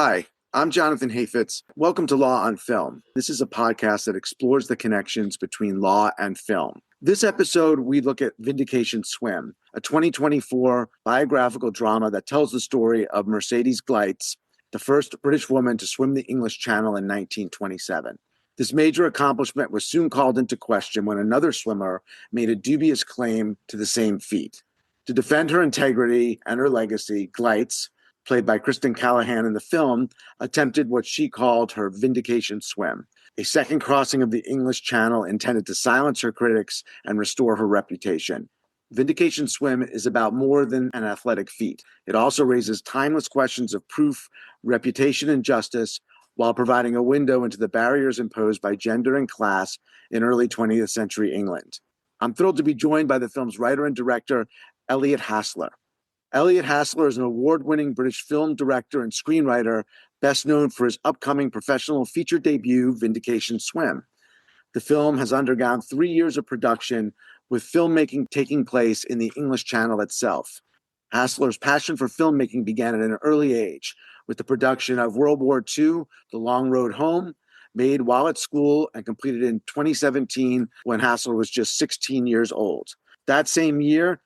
Hi, I'm Jonathan Hayfitz. Welcome to Law on Film. This is a podcast that explores the connections between law and film. This episode, we look at Vindication Swim, a 2024 biographical drama that tells the story of Mercedes Gleitz, the first British woman to swim the English Channel in 1927. This major accomplishment was soon called into question when another swimmer made a dubious claim to the same feat. To defend her integrity and her legacy, Gleitz, played by Kirsten Callaghan in the film, attempted what she called her Vindication Swim, a second crossing of the English Channel intended to silence her critics and restore her reputation. Vindication Swim is about more than an athletic feat. It also raises timeless questions of proof, reputation, and justice, while providing a window into the barriers imposed by gender and class in early 20th century England. I'm thrilled to be joined by the film's writer and director, Elliot Hasler. Elliot Hasler is an award-winning British film director and screenwriter, best known for his upcoming professional feature debut, Vindication Swim. The film has undergone 3 years of production, with filmmaking taking place in the English Channel itself. Hasler's passion for filmmaking began at an early age, with the production of World War II, The Long Road Home, made while at school and completed in 2017 when Hasler was just 16 years old. That same year,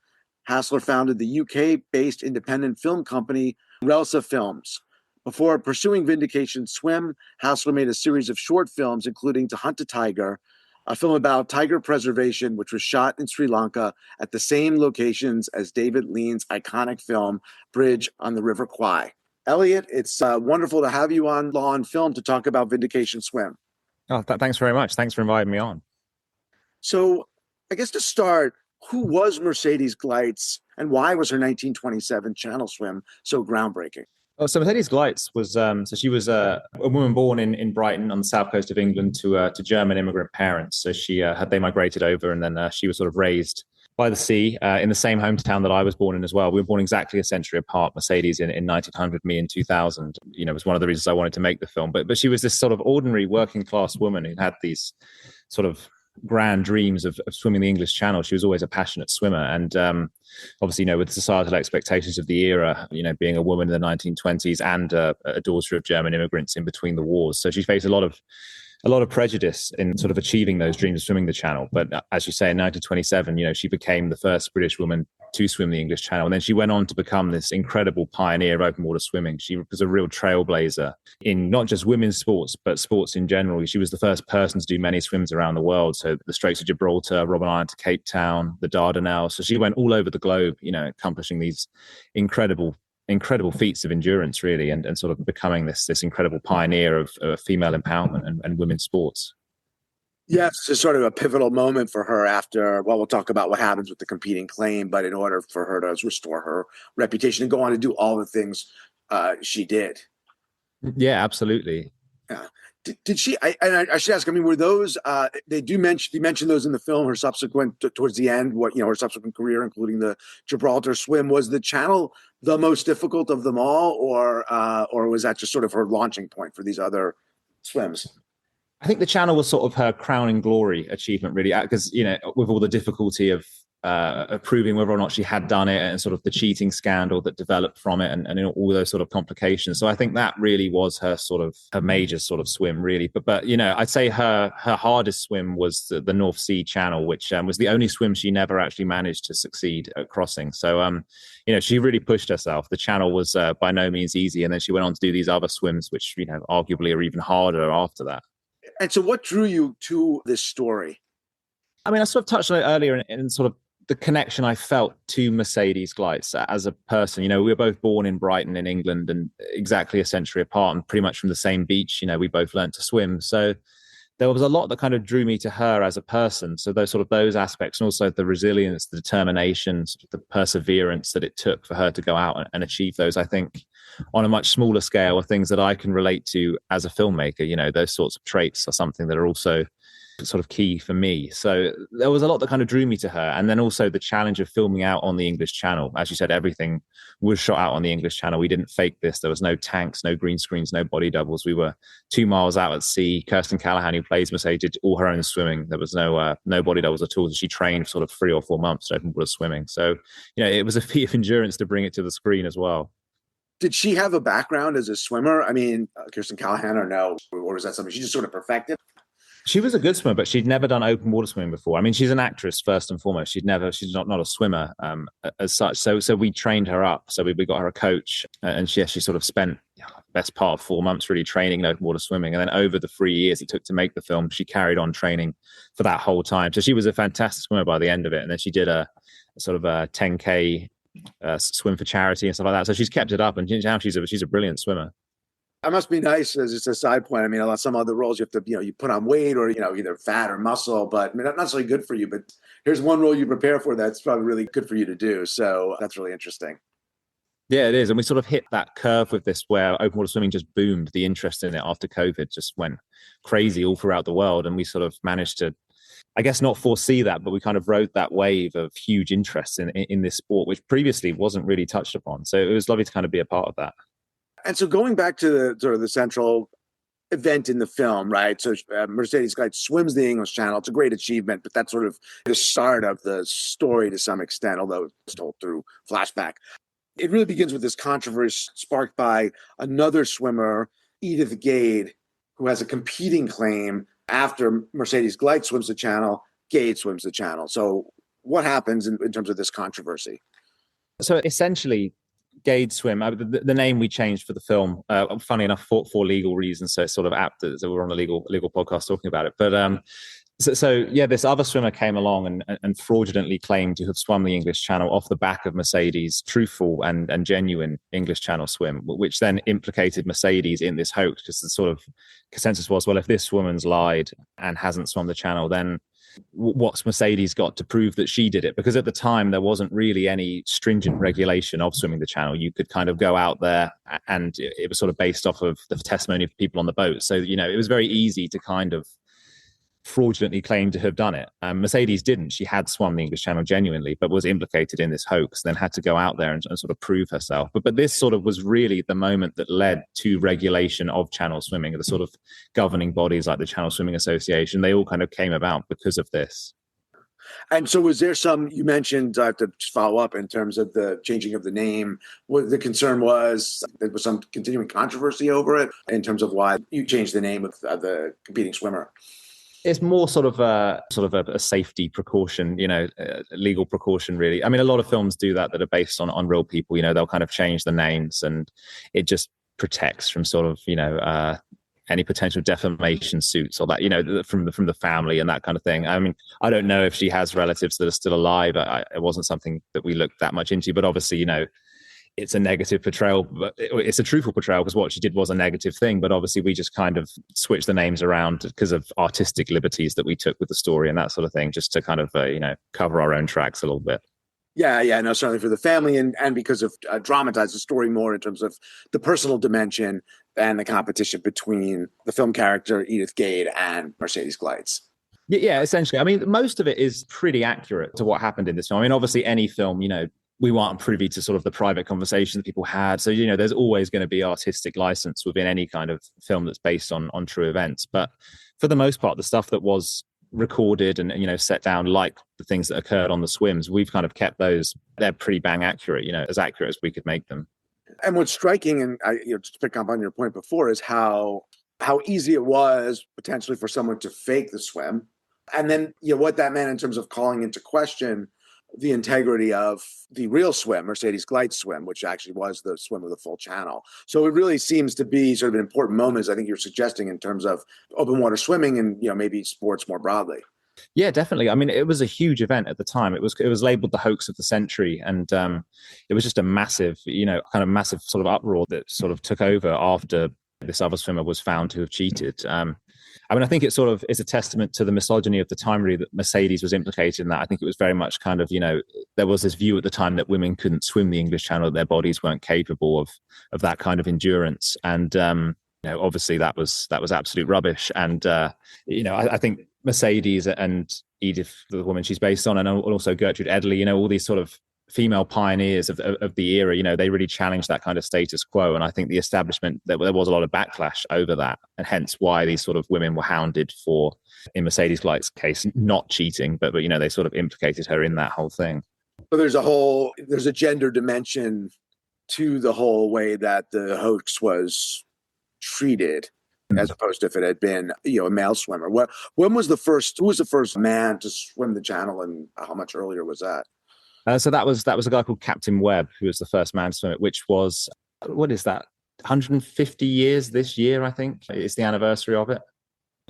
Hasler founded the UK-based independent film company, Relsa Films. Before pursuing Vindication Swim, Hasler made a series of short films, including To Hunt a Tiger, a film about tiger preservation, which was shot in Sri Lanka at the same locations as David Lean's iconic film, Bridge on the River Kwai. Elliot, it's wonderful to have you on Law on Film to talk about Vindication Swim. Oh, thanks very much. Thanks for inviting me on. So I guess to start, who was Mercedes Gleitz and why was her 1927 Channel Swim so groundbreaking? Oh, so Mercedes Gleitz was she was a woman born in Brighton on the south coast of England to German immigrant parents. So they migrated over, and then she was sort of raised by the sea in the same hometown that I was born in as well. We were born exactly a century apart. Mercedes in 1900, me in 2000. You know, was one of the reasons I wanted to make the film. But she was this sort of ordinary working class woman who had these sort of grand dreams of swimming the English Channel. She was always a passionate swimmer, and obviously, with societal expectations of the era, being a woman in the 1920s and a daughter of German immigrants in between the wars, so she faced a lot of prejudice in sort of achieving those dreams of swimming the Channel. But as you say, in 1927, she became the first British woman to swim the English Channel. And then she went on to become this incredible pioneer of open water swimming. She was a real trailblazer in not just women's sports, but sports in general. She was the first person to do many swims around the world. So the Straits of Gibraltar, Robben Island to Cape Town, the Dardanelles. So she went all over the globe, accomplishing these incredible feats of endurance, really, and sort of becoming this incredible pioneer of female empowerment and women's sports. Yes, it's sort of a pivotal moment for her after, well, we'll talk about what happens with the competing claim, but in order for her to restore her reputation and go on to do all the things she did. Yeah, absolutely. Yeah. Did she, I should ask, were those, you mentioned those in the film, her subsequent, towards the end, her subsequent career, including the Gibraltar swim, was the Channel the most difficult of them all, or was that just sort of her launching point for these other swims? I think the Channel was sort of her crowning glory achievement, really, because, with all the difficulty of proving whether or not she had done it and sort of the cheating scandal that developed from it and all those sort of complications. So I think that really was her major sort of swim, really. But I'd say her hardest swim was the North Sea Channel, which was the only swim she never actually managed to succeed at crossing. So, she really pushed herself. The Channel was by no means easy. And then she went on to do these other swims, which, arguably are even harder after that. And so what drew you to this story? I mean, I sort of touched on it earlier in sort of the connection I felt to Mercedes Gleitz as a person. We were both born in Brighton in England and exactly a century apart and pretty much from the same beach. We both learned to swim. So there was a lot that kind of drew me to her as a person. So those aspects, and also the resilience, the determination, the perseverance that it took for her to go out and achieve those, I think, on a much smaller scale, are things that I can relate to as a filmmaker. Those sorts of traits are something that are also sort of key for me. So there was a lot that kind of drew me to her. And then also the challenge of filming out on the English Channel. As you said, everything was shot out on the English Channel. We didn't fake this. There was no tanks, no green screens, no body doubles. We were 2 miles out at sea. Kirsten Callaghan, who plays Mercedes, did all her own swimming. There was no body doubles at all. She trained for sort of 3 or 4 months to open water swimming. So, it was a feat of endurance to bring it to the screen as well. Did she have a background as a swimmer? I mean, Kirsten Callaghan or no? Or was that something she just sort of perfected? She was a good swimmer, but she'd never done open water swimming before. I mean, she's an actress first and foremost. She's not a swimmer as such. So we trained her up. So we got her a coach, and she sort of spent the best part of 4 months really training in open water swimming. And then over the 3 years it took to make the film, she carried on training for that whole time. So she was a fantastic swimmer by the end of it. And then she did a sort of a 10K swim for charity and stuff like that. So she's kept it up, and now she's a brilliant swimmer. That must be nice as just a side point. I mean, some other roles you have to, you put on weight or, either fat or muscle, but I mean, not necessarily good for you. But here's one role you prepare for that's probably really good for you to do. So that's really interesting. Yeah, it is. And we sort of hit that curve with this where open water swimming just boomed. The interest in it after COVID just went crazy all throughout the world. And we sort of managed to, I guess, not foresee that, but we kind of rode that wave of huge interest in this sport, which previously wasn't really touched upon. So it was lovely to kind of be a part of that. And so going back to the sort of the central event in the film, right? So Mercedes Gleitz swims the English Channel. It's a great achievement, but that's sort of the start of the story to some extent, although it's told through flashback. It really begins with this controversy sparked by another swimmer, Edith Gade, who has a competing claim. After Mercedes Gleitz swims the channel, Gade swims the channel. So what happens in terms of this controversy? So essentially, Gade Swim, the name we changed for the film, funny enough, for legal reasons. So it's sort of apt that we're on a legal podcast talking about it. But this other swimmer came along and fraudulently claimed to have swum the English Channel off the back of Mercedes' truthful and genuine English Channel swim, which then implicated Mercedes in this hoax, because the sort of consensus was, well, if this woman's lied and hasn't swum the channel, then what's Mercedes got to prove that she did it? Because at the time there wasn't really any stringent regulation of swimming the channel. You could kind of go out there, and it was sort of based off of the testimony of people on the boat. So, it was very easy to kind of fraudulently claim to have done it. Mercedes didn't. She had swum the English Channel genuinely, but was implicated in this hoax, then had to go out there and sort of prove herself. But this sort of was really the moment that led to regulation of channel swimming. The sort of governing bodies like the Channel Swimming Association, they all kind of came about because of this. And so was there you mentioned, I have to just follow up in terms of the changing of the name. What the concern was, there was some continuing controversy over it in terms of why you changed the name of the competing swimmer. It's more sort of a safety precaution, legal precaution, really. I mean, a lot of films do that are based on real people. They'll kind of change the names, and it just protects from sort of, any potential defamation suits or that, from the family and that kind of thing. I mean, I don't know if she has relatives that are still alive. It wasn't something that we looked that much into, but obviously, it's a negative portrayal, but it's a truthful portrayal because what she did was a negative thing. But obviously we just kind of switched the names around because of artistic liberties that we took with the story and that sort of thing, just to kind of, cover our own tracks a little bit. Yeah, no, certainly for the family and because of dramatize the story more in terms of the personal dimension and the competition between the film character Edith Gade and Mercedes Gleitz. Yeah, essentially. I mean, most of it is pretty accurate to what happened in this film. I mean, obviously any film, we weren't privy to sort of the private conversations that people had. So, there's always going to be artistic license within any kind of film that's based on true events. But for the most part, the stuff that was recorded and, set down, like the things that occurred on the swims, we've kind of kept those. They're pretty bang accurate, as accurate as we could make them. And what's striking, and just to pick up on your point before, is how easy it was potentially for someone to fake the swim. And then, what that meant in terms of calling into question the integrity of the real swim, Mercedes Gleitz swim, which actually was the swim of the full channel. So it really seems to be sort of an important moment, as I think you're suggesting, in terms of open water swimming and, maybe sports more broadly. Yeah, definitely. I mean, it was a huge event at the time. It was labeled the hoax of the century. And it was just a massive, kind of massive sort of uproar that sort of took over after this other swimmer was found to have cheated. I mean, I think it's a testament to the misogyny of the time, really, that Mercedes was implicated in that. I think it was very much kind of, there was this view at the time that women couldn't swim the English Channel, that their bodies weren't capable of that kind of endurance. And, obviously that was absolute rubbish. And, I think Mercedes and Edith, the woman she's based on, and also Gertrude Edley, all these sort of female pioneers of the era, they really challenged that kind of status quo. And I think the establishment, there was a lot of backlash over that, and hence why these sort of women were hounded for, in Mercedes Gleitz's case, not cheating, but they sort of implicated her in that whole thing. So there's a gender dimension to the whole way that the hoax was treated, as opposed to if it had been, a male swimmer. When was the first? Who was the first man to swim the channel, and how much earlier was that? So that was a guy called Captain Webb, who was the first man to swim it, which was, what is that, 150 years this year, I think. It's the anniversary of it.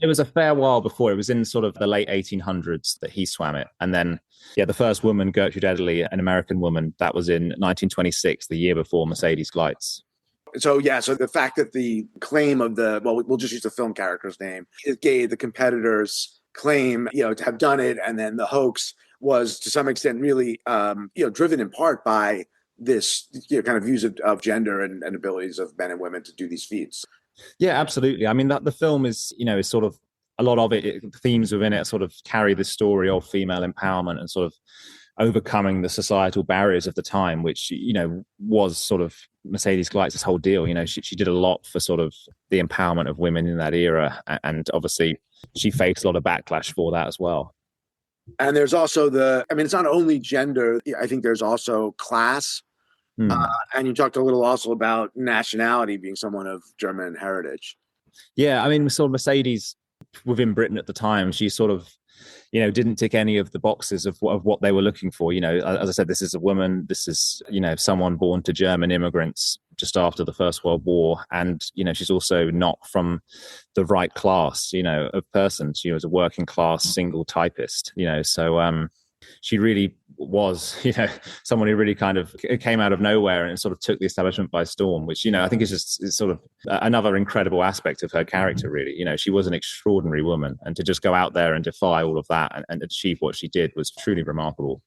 It was a fair while before. It was in sort of the late 1800s that he swam it. And then, the first woman, Gertrude Ederle, an American woman, that was in 1926, the year before Mercedes Gleitz. So the fact that the claim of we'll just use the film character's name, it gave the competitors claim, to have done it, and then the hoax was to some extent really, driven in part by this, kind of views of gender and abilities of men and women to do these feats. Yeah, absolutely. I mean, the film is sort of a lot of the themes within it sort of carry the story of female empowerment and sort of overcoming the societal barriers of the time, which, was sort of Mercedes Gleitz's whole deal. She did a lot for sort of the empowerment of women in that era. And obviously she faced a lot of backlash for that as well. And there's also it's not only gender. I think there's also class. And you talked a little also about nationality, being someone of German heritage. Yeah, I mean, sort of Mercedes within Britain at the time, she sort of, didn't tick any of the boxes of what they were looking for. As I said, this is a woman. This is, someone born to German immigrants just after the First World War. And, she's also not from the right class, of person. She was a working class single typist, so she really was, someone who really kind of came out of nowhere and sort of took the establishment by storm, which, I think is sort of another incredible aspect of her character, really. She was an extraordinary woman, and to just go out there and defy all of that and achieve what she did was truly remarkable.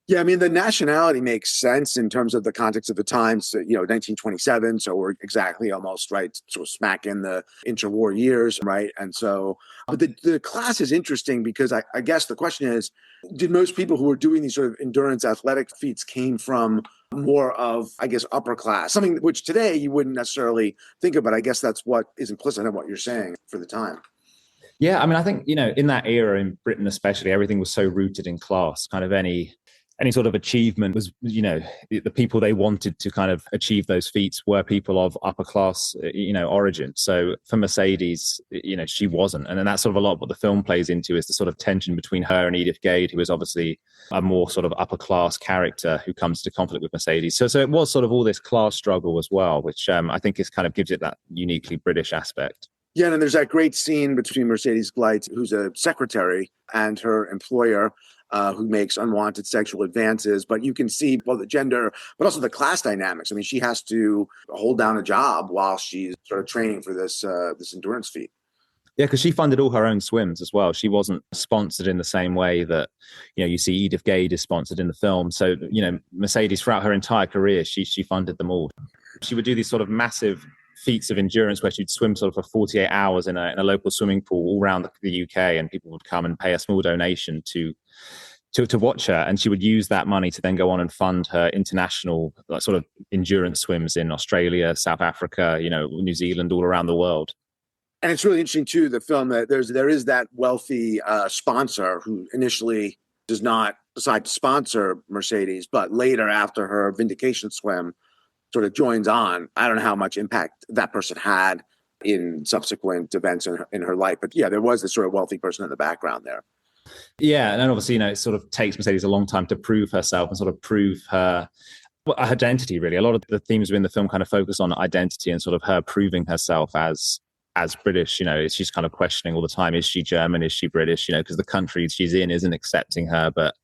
Yeah, I mean, the nationality makes sense in terms of the context of the times, 1927. So we're exactly almost right, sort of smack in the interwar years, right? And so, but the class is interesting because I guess the question is, did most people who were doing these sort of endurance athletic feats came from more of, I guess, upper class, something which today you wouldn't necessarily think of, but I guess that's what is implicit in what you're saying for the time. Yeah, I mean, I think, in that era in Britain especially, everything was so rooted in class. Kind of any sort of achievement was, the people they wanted to kind of achieve those feats were people of upper class, origin. So for Mercedes, she wasn't. And then that's sort of a lot what the film plays into, is the sort of tension between her and Edith Gade, who is obviously a more sort of upper class character who comes to conflict with Mercedes. So it was sort of all this class struggle as well, which I think is kind of gives it that uniquely British aspect. Yeah, and there's that great scene between Mercedes Gleitz, who's a secretary, and her employer, who makes unwanted sexual advances. But you can see both the gender, but also the class dynamics. I mean, she has to hold down a job while she's sort of training for this endurance feat. Yeah, because she funded all her own swims as well. She wasn't sponsored in the same way that, you see Edith Gade is sponsored in the film. So, Mercedes, throughout her entire career, she funded them all. She would do these sort of massive feats of endurance where she'd swim sort of for 48 hours in a local swimming pool all around the UK, and people would come and pay a small donation to watch her, and she would use that money to then go on and fund her international sort of endurance swims in Australia, South Africa, New Zealand, all around the world. And it's really interesting too, the film, that there is that wealthy sponsor who initially does not decide to sponsor Mercedes, but later, after her Vindication Swim, sort of joins on. I don't know how much impact that person had in subsequent events in her life, but yeah, there was this sort of wealthy person in the background there. Yeah, and then obviously, it sort of takes Mercedes a long time to prove herself and sort of prove her identity, really. A lot of the themes within the film kind of focus on identity and sort of her proving herself as British. She's kind of questioning all the time, is she German, is she British, because the country she's in isn't accepting her, but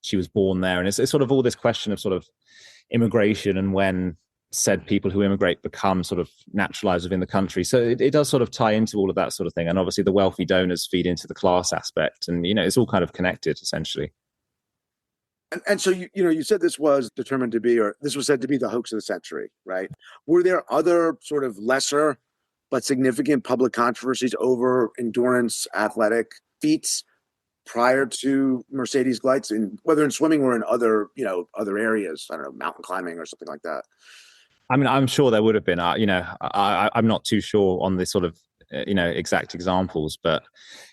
she was born there. And it's sort of all this question of sort of immigration and when said people who immigrate become sort of naturalized within the country. So it does sort of tie into all of that sort of thing. And obviously the wealthy donors feed into the class aspect, and, it's all kind of connected essentially. And so, you said this was determined to be, or this was said to be the hoax of the century, right? Were there other sort of lesser but significant public controversies over endurance athletic feats prior to Mercedes Gleitz, whether in swimming or in other areas, I don't know, mountain climbing or something like that? I mean, I'm sure there would have been, I'm not too sure on the sort of exact examples, but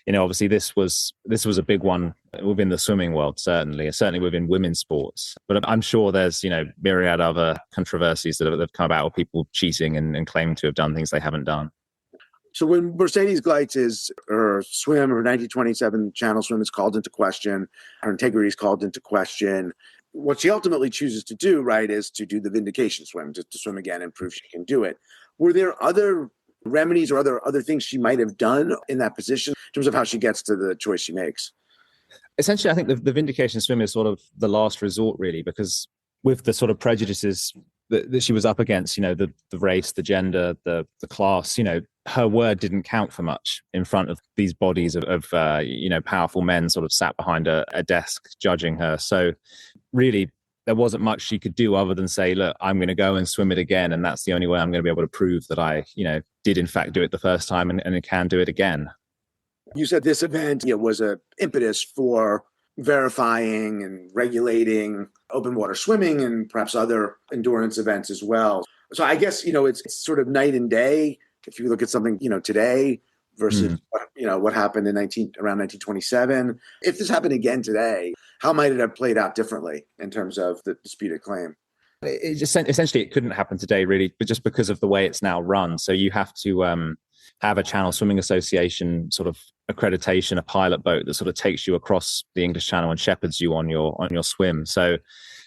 obviously this was a big one within the swimming world, certainly within women's sports. But I'm sure there's myriad other controversies that have come about with people cheating and claiming to have done things they haven't done. So when Mercedes Gleitz her swim, her 1927 channel swim is called into question, her integrity is called into question. What she ultimately chooses to do, right, is to do the Vindication Swim, to swim again and prove she can do it. Were there other remedies or other things she might have done in that position in terms of how she gets to the choice she makes? Essentially, I think the Vindication Swim is sort of the last resort, really, because with the sort of prejudices that she was up against, the race, the gender, the class, her word didn't count for much in front of these bodies of powerful men sort of sat behind a desk judging her. So really, there wasn't much she could do other than say, look, I'm going to go and swim it again. And that's the only way I'm going to be able to prove that I, did in fact do it the first time and can do it again. You said this event was an impetus for verifying and regulating open water swimming and perhaps other endurance events as well. So I guess, it's sort of night and day. If you look at something, today versus, what happened in around 1927, if this happened again today, how might it have played out differently in terms of the disputed claim? Essentially, it couldn't happen today, really, but just because of the way it's now run. So you have to have a Channel Swimming Association sort of accreditation, a pilot boat that sort of takes you across the English Channel and shepherds you on your swim. So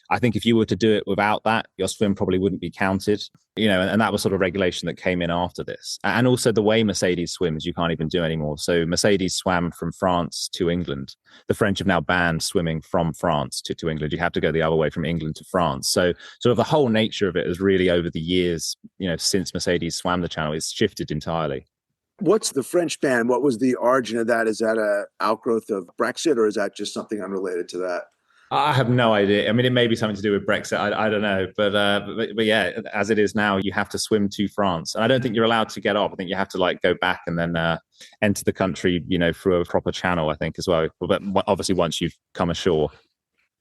I think if you were to do it without that, your swim probably wouldn't be counted, and that was sort of regulation that came in after this. And also the way Mercedes swims, you can't even do anymore. So Mercedes swam from France to England. The French have now banned swimming from France to England. You have to go the other way from England to France. So sort of the whole nature of it is really over the years, since Mercedes swam the channel, it's shifted entirely. What's the French ban? What was the origin of that? Is that an outgrowth of Brexit, or is that just something unrelated to that? I have no idea. I mean, it may be something to do with Brexit. I don't know. But yeah, as it is now, you have to swim to France. And I don't think you're allowed to get off. I think you have to go back and then enter the country, through a proper channel, I think, as well. But obviously, once you've come ashore.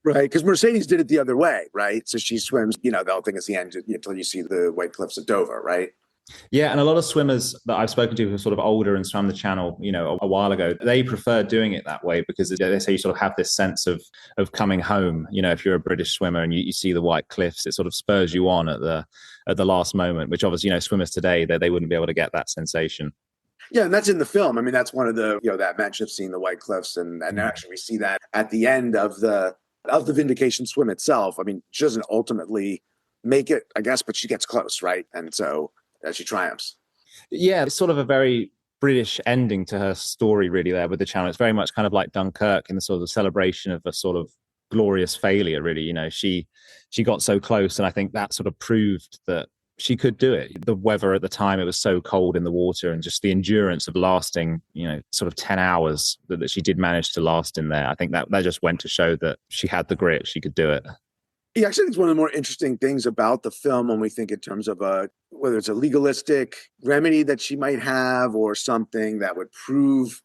Right, because Mercedes did it the other way, right? So she swims, the whole thing is the end until you see the White Cliffs of Dover, right? Yeah, and a lot of swimmers that I've spoken to who are sort of older and swam the channel, a while ago, they prefer doing it that way because they say you sort of have this sense of coming home. If you're a British swimmer and you see the White Cliffs, it sort of spurs you on at the last moment, which obviously, swimmers today, they wouldn't be able to get that sensation. Yeah, and that's in the film. I mean, that's one of the, that mention of seeing the White Cliffs. And actually we see that at the end of the Vindication Swim itself. I mean, she doesn't ultimately make it, I guess, but she gets close, right? And so she triumphs. Yeah, it's sort of a very British ending to her story, really, there with the channel. It's very much kind of like Dunkirk in the sort of celebration of a sort of glorious failure, really. She got so close, and I think that sort of proved that she could do it. The weather at the time, it was so cold in the water, and just the endurance of lasting, sort of 10 hours that she did manage to last in there. I think that just went to show that she had the grit, she could do it. Yeah, actually, it's one of the more interesting things about the film when we think in terms of whether it's a legalistic remedy that she might have or something that would prove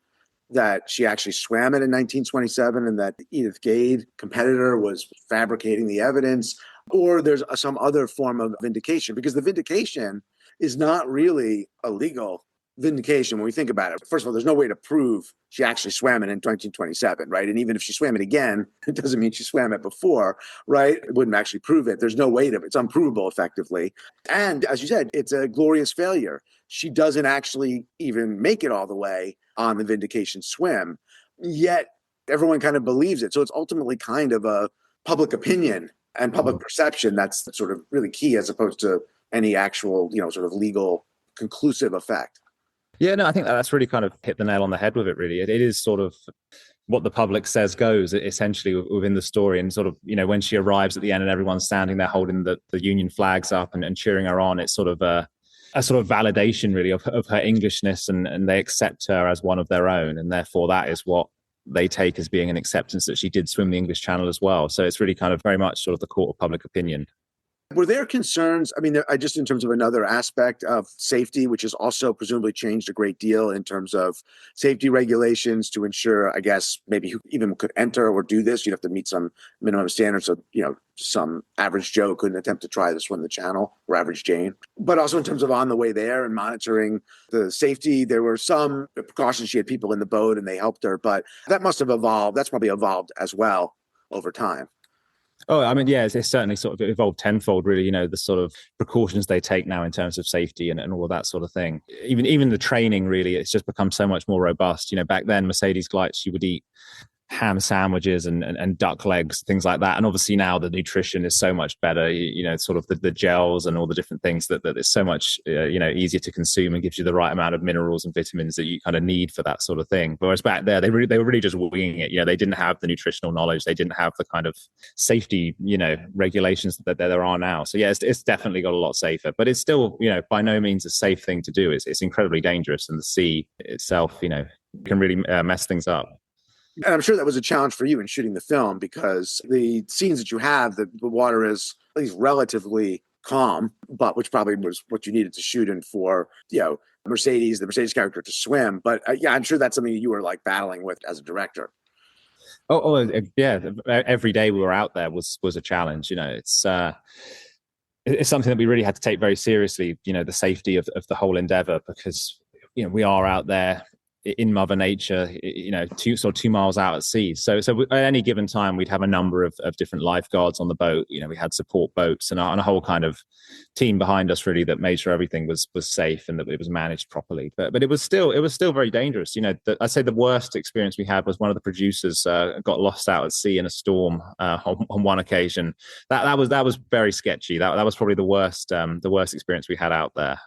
that she actually swam it in 1927 and that Edith Gade, competitor, was fabricating the evidence, or there's some other form of vindication, because the vindication is not really a legal vindication when we think about it. First of all, there's no way to prove she actually swam it in 1927, right? And even if she swam it again, it doesn't mean she swam it before, right? It wouldn't actually prove it. There's no way to, it's unprovable effectively. And as you said, it's a glorious failure. She doesn't actually even make it all the way on the Vindication Swim, yet everyone kind of believes it. So it's ultimately kind of a public opinion and public perception that's sort of really key, as opposed to any actual, sort of legal conclusive effect. Yeah, no, I think that's really kind of hit the nail on the head with it, really. It is sort of what the public says goes, essentially, within the story. And sort of, when she arrives at the end and everyone's standing there holding the Union flags up and cheering her on, it's sort of a sort of validation, really, of her Englishness, and they accept her as one of their own. And therefore, that is what they take as being an acceptance that she did swim the English Channel as well. So it's really kind of very much sort of the court of public opinion. Were there concerns? I mean, I just in terms of another aspect of safety, which has also presumably changed a great deal in terms of safety regulations to ensure, I guess, maybe who even could enter or do this. You'd have to meet some minimum standards. So, some average Joe couldn't attempt to try this one in the channel, or average Jane. But also in terms of on the way there and monitoring the safety, there were some precautions. She had people in the boat and they helped her, but that must have evolved. That's probably evolved as well over time. Oh, I mean, yeah, it's certainly sort of evolved tenfold, really, the sort of precautions they take now in terms of safety and all of that sort of thing. Even the training, really, it's just become so much more robust. Back then, Mercedes Gleitz, she would eat ham sandwiches and duck legs, things like that. And obviously now the nutrition is so much better, sort of the gels and all the different things that it's so much, easier to consume and gives you the right amount of minerals and vitamins that you kind of need for that sort of thing. Whereas back there, they were really just winging it. They didn't have the nutritional knowledge. They didn't have the kind of safety, regulations that there are now. So yeah, it's definitely got a lot safer, but it's still, by no means a safe thing to do. It's incredibly dangerous. And the sea itself, can really mess things up. And I'm sure that was a challenge for you in shooting the film because the scenes that you have, the water is at least relatively calm, but which probably was what you needed to shoot in for, the Mercedes character to swim. But yeah, I'm sure that's something you were like battling with as a director. Yeah. Every day we were out there was a challenge. It's something that we really had to take very seriously, the safety of the whole endeavor, because, we are out there in Mother Nature, 2 miles out at sea. So at any given time, we'd have a number of different lifeguards on the boat. We had support boats and a whole kind of team behind us, really, that made sure everything was safe and that it was managed properly. But it was still very dangerous. I'd say the worst experience we had was one of the producers got lost out at sea in a storm on one occasion. That was very sketchy. That was probably the worst experience we had out there.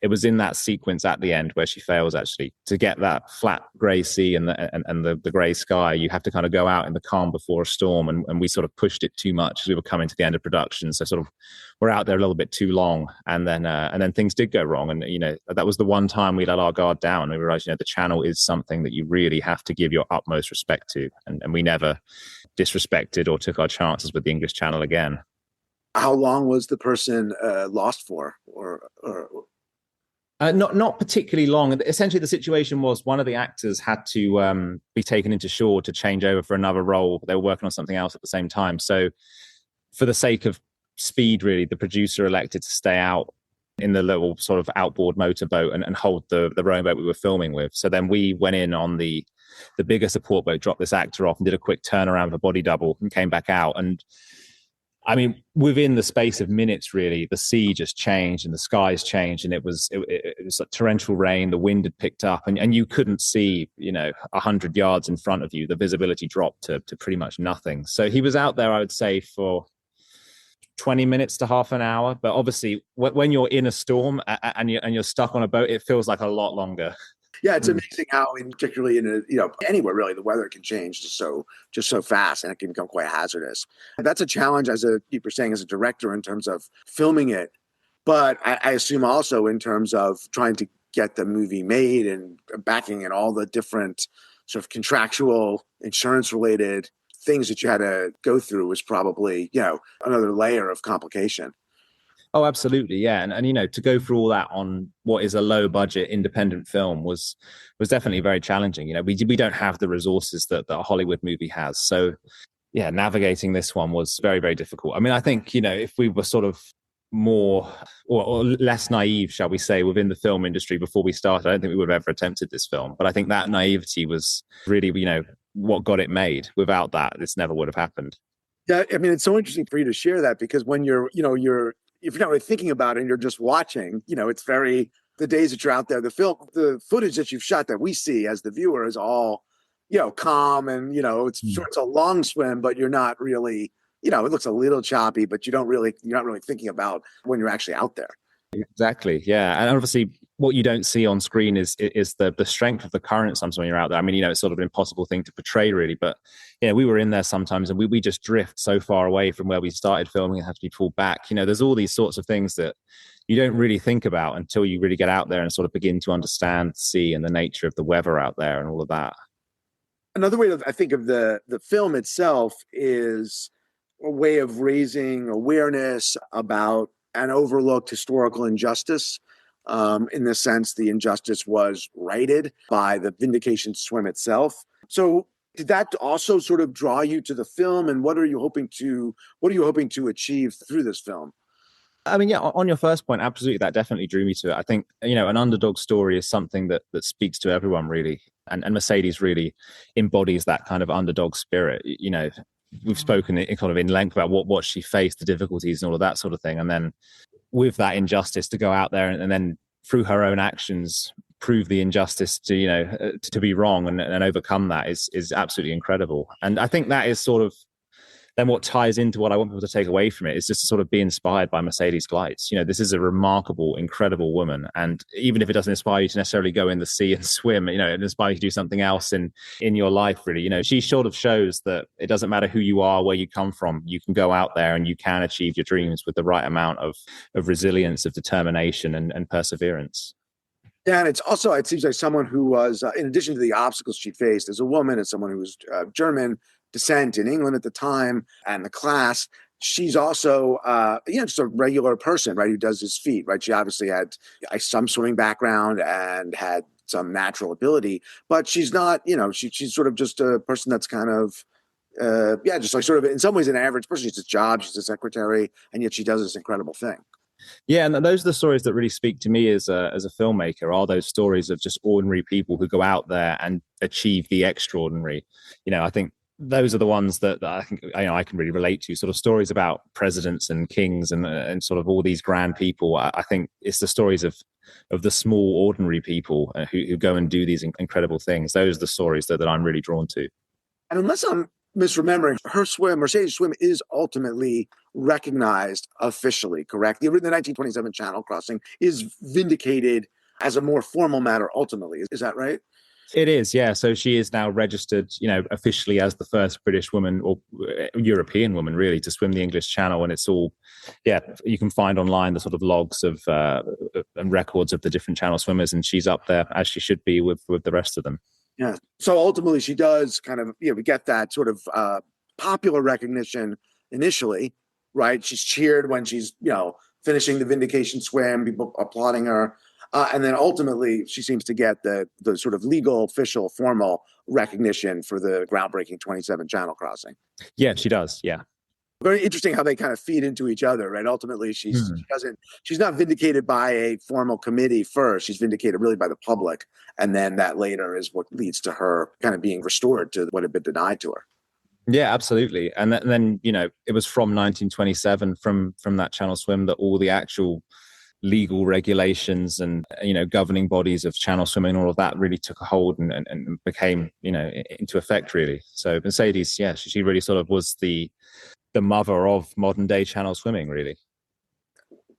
It was in that sequence at the end where she fails, actually, to get that flat grey sea and the grey sky. You have to kind of go out in the calm before a storm, and we sort of pushed it too much as we were coming to the end of production. So sort of we're out there a little bit too long, and then things did go wrong. And that was the one time we let our guard down. We realized the channel is something that you really have to give your utmost respect to, and we never disrespected or took our chances with the English Channel again. How long was the person lost for, or Not particularly long. Essentially, the situation was one of the actors had to be taken into shore to change over for another role. They were working on something else at the same time. So for the sake of speed, really, the producer elected to stay out in the little sort of outboard motorboat and hold the rowing boat we were filming with. So then we went in on the bigger support boat, dropped this actor off and did a quick turnaround for body double and came back out. And I mean, within the space of minutes, really, the sea just changed and the skies changed, and it was like torrential rain. The wind had picked up, and you couldn't see, 100 yards in front of you. The visibility dropped to pretty much nothing. So he was out there, I would say, for 20 minutes to half an hour. But obviously, when you're in a storm and you're stuck on a boat, it feels like a lot longer. Yeah, it's amazing how, particularly in anywhere really, the weather can change just so fast, and it can become quite hazardous. That's a challenge, as you were saying, as a director in terms of filming it, but I assume also in terms of trying to get the movie made and backing and all the different sort of contractual, insurance-related things that you had to go through was probably another layer of complication. Oh, absolutely. Yeah. And to go through all that on what is a low budget independent film was definitely very challenging. We don't have the resources that a Hollywood movie has. So yeah, navigating this one was very, very difficult. I mean, I think, if we were sort of more or less naive, shall we say, within the film industry before we started, I don't think we would have ever attempted this film. But I think that naivety was really, what got it made. Without that, this never would have happened. Yeah. I mean, it's so interesting for you to share that, because when if you're not really thinking about it and you're just watching, it's very, the days that you're out there, the footage that you've shot that we see as the viewer is all, calm and, it's sure it's a long swim, but you're not really, it looks a little choppy, but you're not really thinking about when you're actually out there. Exactly. Yeah. And obviously what you don't see on screen is the strength of the current sometimes when you're out there. I mean, it's sort of an impossible thing to portray, really. But we were in there sometimes and we just drift so far away from where we started filming and have to be pulled back. There's all these sorts of things that you don't really think about until you really get out there and sort of begin to understand the sea and the nature of the weather out there and all of that. Another way to, I think, of the film itself is a way of raising awareness about an overlooked historical injustice. In this sense, the injustice was righted by the Vindication Swim itself. So did that also sort of draw you to the film, and what are you hoping to achieve through this film? I mean, yeah, on your first point, absolutely, that definitely drew me to it. I think, an underdog story is something that speaks to everyone, really. And Mercedes really embodies that kind of underdog spirit. We've spoken in length about what she faced, the difficulties and all of that sort of thing. And then with that injustice to go out there and then through her own actions, prove the injustice to be wrong and overcome that is absolutely incredible. And I think that is sort of then what ties into what I want people to take away from it is just to sort of be inspired by Mercedes Gleitz. This is a remarkable, incredible woman. And even if it doesn't inspire you to necessarily go in the sea and swim, it inspires you to do something else in your life, really. She sort of shows that it doesn't matter who you are, where you come from, you can go out there and you can achieve your dreams with the right amount of resilience, of determination and perseverance. Yeah, and it seems like someone who was, in addition to the obstacles she faced as a woman, as someone who was German descent in England at the time and the class, she's also, just a regular person, right, who does his feet, right? She obviously had some swimming background and had some natural ability, but she's not, she's sort of just a person that's kind of, just like sort of in some ways an average person. She's a job, she's a secretary, and yet she does this incredible thing. Yeah, and those are the stories that really speak to me as a filmmaker, are those stories of just ordinary people who go out there and achieve the extraordinary. I think those are the ones that I think I can really relate to. Sort of stories about presidents and kings and sort of all these grand people. I think it's the stories of the small, ordinary people who go and do these incredible things. Those are the stories that I'm really drawn to. And unless I'm misremembering, her swim, Mercedes Swim, is ultimately recognized officially, correct? The 1927 Channel crossing is vindicated as a more formal matter ultimately. Is that right? It is, yeah. So she is now registered, officially as the first British woman or European woman, really, to swim the English Channel. And it's all, you can find online the sort of logs of and records of the different Channel swimmers, and she's up there as she should be with the rest of them. Yeah. So ultimately, she does kind of, we get that sort of popular recognition initially, right? She's cheered when she's, finishing the Vindication Swim, people applauding her. And then ultimately, she seems to get the sort of legal, official, formal recognition for the groundbreaking 27 Channel crossing. Yeah, she does. Yeah. Very interesting how they kind of feed into each other, right? Ultimately, she's not vindicated by a formal committee first. She's vindicated really by the public. And then that later is what leads to her kind of being restored to what had been denied to her. Yeah, absolutely. And then, it was from 1927, from that Channel Swim, that all the actual legal regulations and, governing bodies of Channel swimming and all of that really took a hold and became, into effect, really. So Mercedes, yeah, she really sort of was the mother of modern day Channel swimming, really.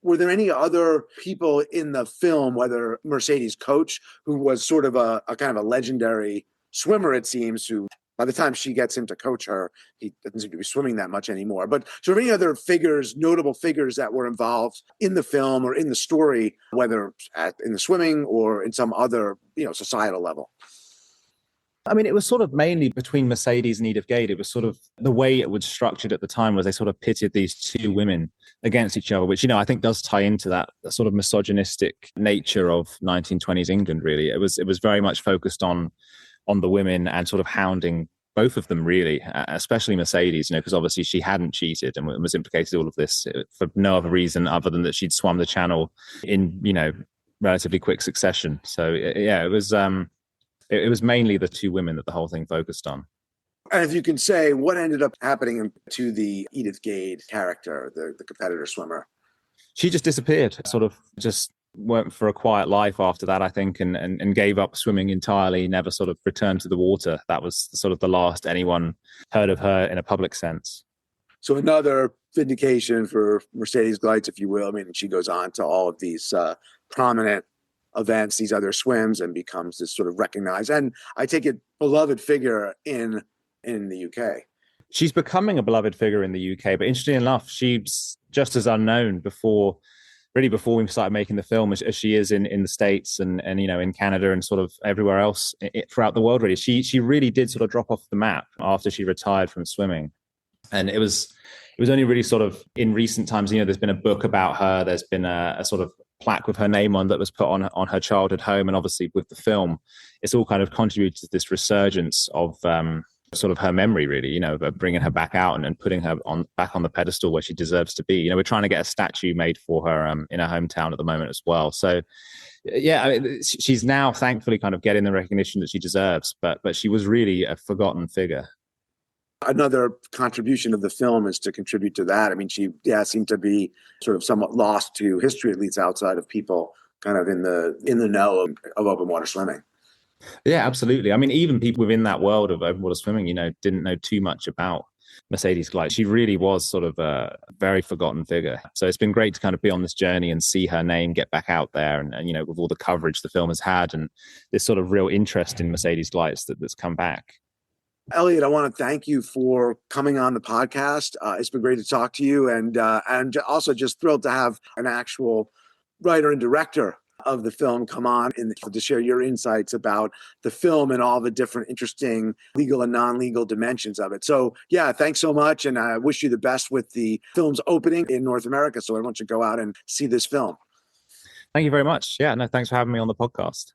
Were there any other people in the film, whether Mercedes' coach, who was sort of a kind of a legendary swimmer, it seems, who by the time she gets him to coach her, he doesn't seem to be swimming that much anymore. But so any other figures, notable figures that were involved in the film or in the story, whether in the swimming or in some other, societal level? I mean, it was sort of mainly between Mercedes and Edith Gade. It was sort of the way it was structured at the time was they sort of pitted these two women against each other, which, I think does tie into that sort of misogynistic nature of 1920s England, really. It was very much focused on the women and sort of hounding both of them, really, especially Mercedes, because obviously she hadn't cheated and was implicated in all of this for no other reason other than that she'd swum the channel in, relatively quick succession. So, yeah, it was mainly the two women that the whole thing focused on. And if you can say, what ended up happening to the Edith Gade character, the competitor swimmer? She just disappeared, sort of just went for a quiet life after that, I think, and gave up swimming entirely, never sort of returned to the water. That was sort of the last anyone heard of her in a public sense. So another vindication for Mercedes Gleitz, if you will. I mean, she goes on to all of these prominent events, these other swims, and becomes this sort of recognized, and I take it, beloved figure in the UK. She's becoming a beloved figure in the UK, but interestingly enough, she's just as unknown before we started making the film as she is in the States and in Canada and sort of everywhere else throughout the world, really. She really did sort of drop off the map after she retired from swimming. And it was it was only really sort of in recent times, there's been a book about her. There's been a sort of plaque with her name on that was put on her childhood home. And obviously with the film, it's all kind of contributed to this resurgence of sort of her memory, really, of bringing her back out and putting her back on the pedestal where she deserves to be. We're trying to get a statue made for her in her hometown at the moment as well. So yeah, I mean, she's now thankfully kind of getting the recognition that she deserves, but she was really a forgotten figure. Another contribution of the film is to contribute to that. I mean, she seemed to be sort of somewhat lost to history, at least outside of people kind of in the know of open water swimming. Yeah, absolutely. I mean, even people within that world of open water swimming, didn't know too much about Mercedes Gleitz. She really was sort of a very forgotten figure. So it's been great to kind of be on this journey and see her name get back out there, and with all the coverage the film has had and this sort of real interest in Mercedes Gleitz that's come back. Elliot, I want to thank you for coming on the podcast. It's been great to talk to you, and also just thrilled to have an actual writer and director of the film come on and to share your insights about the film and all the different interesting legal and non-legal dimensions of it. So yeah, thanks so much. And I wish you the best with the film's opening in North America. So everyone should go out and see this film. Thank you very much. Yeah, no, thanks for having me on the podcast.